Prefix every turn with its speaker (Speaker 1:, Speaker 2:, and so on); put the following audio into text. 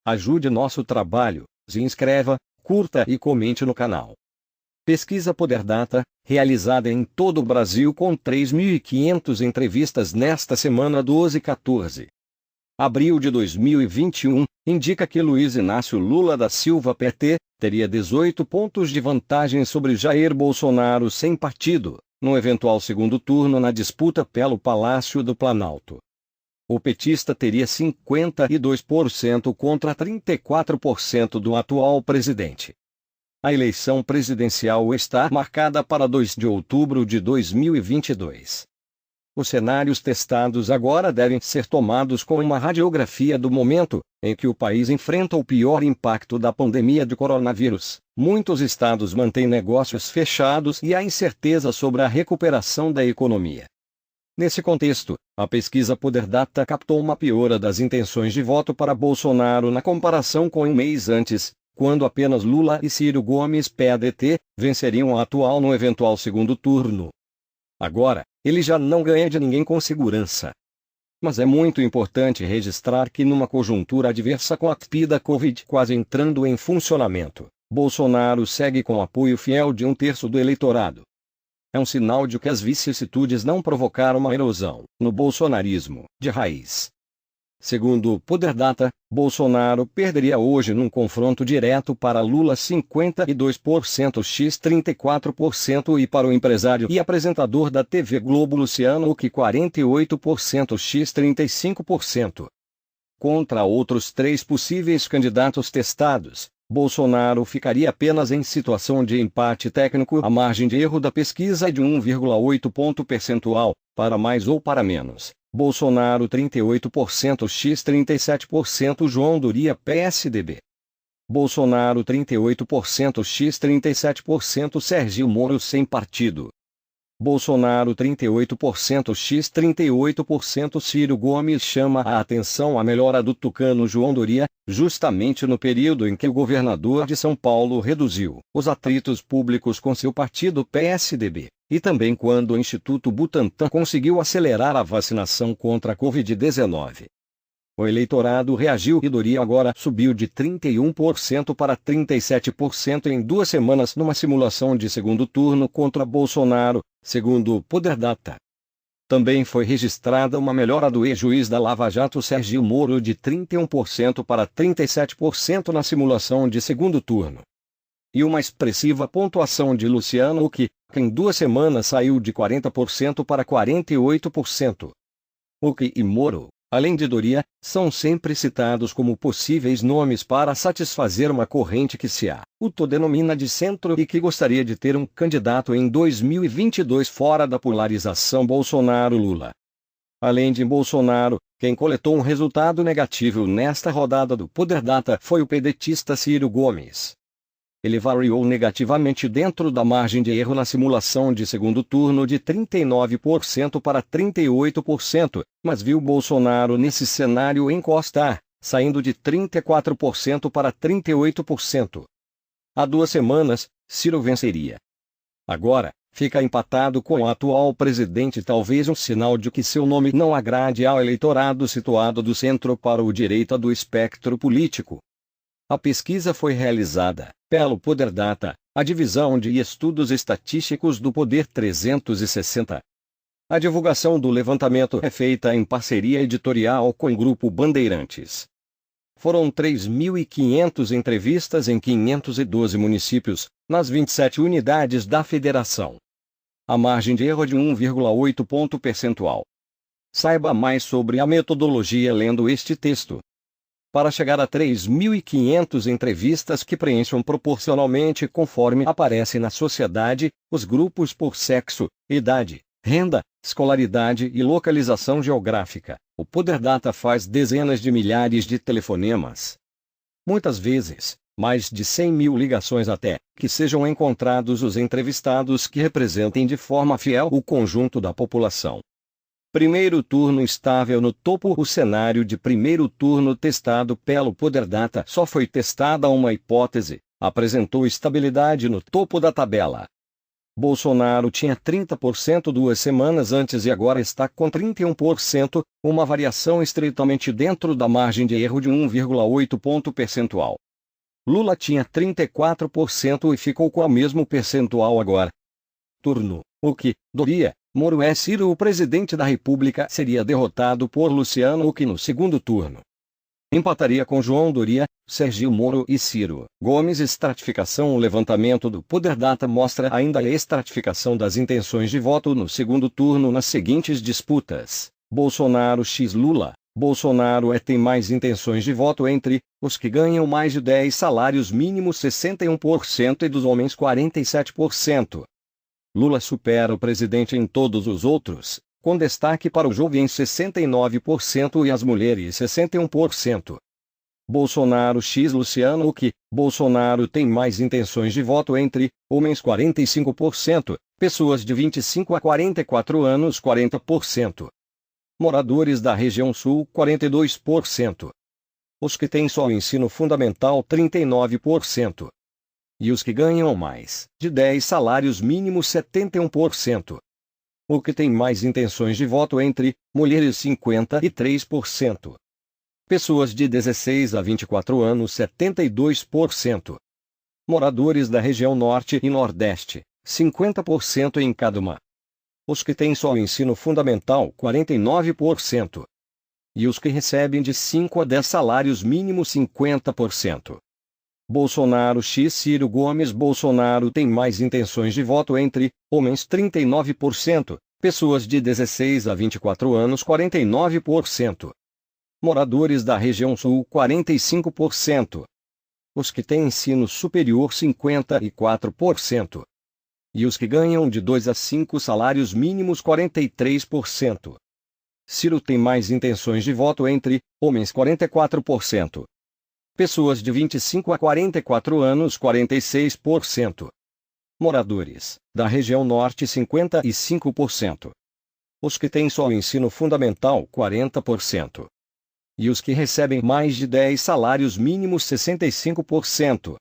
Speaker 1: Ajude nosso trabalho, se inscreva, curta e comente no canal. Pesquisa Poderdata, realizada em todo o Brasil com 3.500 entrevistas nesta semana 12-14. Abril de 2021, indica que Luiz Inácio Lula da Silva PT teria 18 pontos de vantagem sobre Jair Bolsonaro sem partido, no eventual segundo turno na disputa pelo Palácio do Planalto. O petista teria 52% contra 34% do atual presidente. A eleição presidencial está marcada para 2 de outubro de 2022. Os cenários testados agora devem ser tomados com uma radiografia do momento em que o país enfrenta o pior impacto da pandemia de coronavírus. Muitos estados mantêm negócios fechados e há incerteza sobre a recuperação da economia. Nesse contexto, a pesquisa Poderdata captou uma piora das intenções de voto para Bolsonaro na comparação com um mês antes, quando apenas Lula e Ciro Gomes PDT venceriam a atual no eventual segundo turno. Agora, ele já não ganha de ninguém com segurança. Mas é muito importante registrar que numa conjuntura adversa com a CPI da Covid quase entrando em funcionamento, Bolsonaro segue com apoio fiel de 1/3 do eleitorado. É um sinal de que as vicissitudes não provocaram uma erosão no bolsonarismo de raiz. Segundo o Poderdata, Bolsonaro perderia hoje num confronto direto para Lula 52% x 34% e para o empresário e apresentador da TV Globo Luciano Huck 48% x 35%. Contra outros 3 possíveis candidatos testados, Bolsonaro ficaria apenas em situação de empate técnico. A margem de erro da pesquisa é de 1,8 ponto percentual, para mais ou para menos. Bolsonaro 38% x 37% João Doria PSDB. Bolsonaro 38% x 37% Sérgio Moro sem partido. Bolsonaro 38% x 38% Ciro Gomes chama a atenção a melhora do tucano João Doria, justamente no período em que o governador de São Paulo reduziu os atritos públicos com seu partido PSDB, e também quando o Instituto Butantan conseguiu acelerar a vacinação contra a Covid-19. O eleitorado reagiu e Doria agora subiu de 31% para 37% em 2 semanas numa simulação de segundo turno contra Bolsonaro, segundo o Poderdata. Também foi registrada uma melhora do ex-juiz da Lava Jato Sérgio Moro de 31% para 37% na simulação de segundo turno. E uma expressiva pontuação de Luciano Huck, que em 2 semanas saiu de 40% para 48%. Huck e Moro, além de Doria, são sempre citados como possíveis nomes para satisfazer uma corrente que se autodenomina de centro e que gostaria de ter um candidato em 2022 fora da polarização Bolsonaro-Lula. Além de Bolsonaro, quem coletou um resultado negativo nesta rodada do Poderdata foi o pedetista Ciro Gomes. Ele variou negativamente dentro da margem de erro na simulação de segundo turno de 39% para 38%, mas viu Bolsonaro nesse cenário encostar, saindo de 34% para 38%. Há 2 semanas, Ciro venceria. Agora, fica empatado com o atual presidente, talvez um sinal de que seu nome não agrade ao eleitorado situado do centro para o direita do espectro político. A pesquisa foi realizada pelo Poderdata, a divisão de estudos estatísticos do Poder 360. A divulgação do levantamento é feita em parceria editorial com o Grupo Bandeirantes. Foram 3.500 entrevistas em 512 municípios, nas 27 unidades da federação. A margem de erro é de 1,8 ponto percentual. Saiba mais sobre a metodologia lendo este texto. Para chegar a 3.500 entrevistas que preencham proporcionalmente conforme aparece na sociedade, os grupos por sexo, idade, renda, escolaridade e localização geográfica, o Poderdata faz dezenas de milhares de telefonemas. Muitas vezes, mais de 100.000 ligações até que sejam encontrados os entrevistados que representem de forma fiel o conjunto da população. Primeiro turno estável no topo. O cenário de primeiro turno testado pelo Poderdata só foi testada uma hipótese, apresentou estabilidade no topo da tabela. Bolsonaro tinha 30% 2 semanas antes e agora está com 31%, uma variação estreitamente dentro da margem de erro de 1,8 ponto percentual. Lula tinha 34% e ficou com o mesmo percentual agora. Turno: Huck, Dória, Moro. Ciro. O presidente da República seria derrotado por Luciano Huck no segundo turno. Empataria com João Dória, Sérgio Moro e Ciro Gomes. Estratificação: o levantamento do Poder Data mostra ainda a estratificação das intenções de voto no segundo turno nas seguintes disputas: Bolsonaro x Lula. Bolsonaro tem mais intenções de voto entre os que ganham mais de 10 salários mínimos 61% e dos homens 47%. Lula supera o presidente em todos os outros, com destaque para os jovens 69% e as mulheres 61%. Bolsonaro x Luciano Huck. Bolsonaro tem mais intenções de voto entre homens 45%, pessoas de 25 a 44 anos 40%. Moradores da região sul 42%. Os que têm só o ensino fundamental 39%. E os que ganham mais de 10 salários mínimos 71%. O que tem mais intenções de voto entre mulheres 53%. Pessoas de 16 a 24 anos 72%. Moradores da região norte e nordeste 50% em cada uma. Os que têm só o ensino fundamental 49%. E os que recebem de 5 a 10 salários mínimos 50%. Bolsonaro x Ciro Gomes. Bolsonaro tem mais intenções de voto entre homens 39%, pessoas de 16 a 24 anos 49%. Moradores da região sul 45%. Os que têm ensino superior 54%. E os que ganham de 2 a 5 salários mínimos 43%. Ciro tem mais intenções de voto entre homens 44%. Pessoas de 25 a 44 anos 46%. Moradores da região norte 55%. Os que têm só o ensino fundamental 40%. E os que recebem mais de 10 salários mínimos 65%.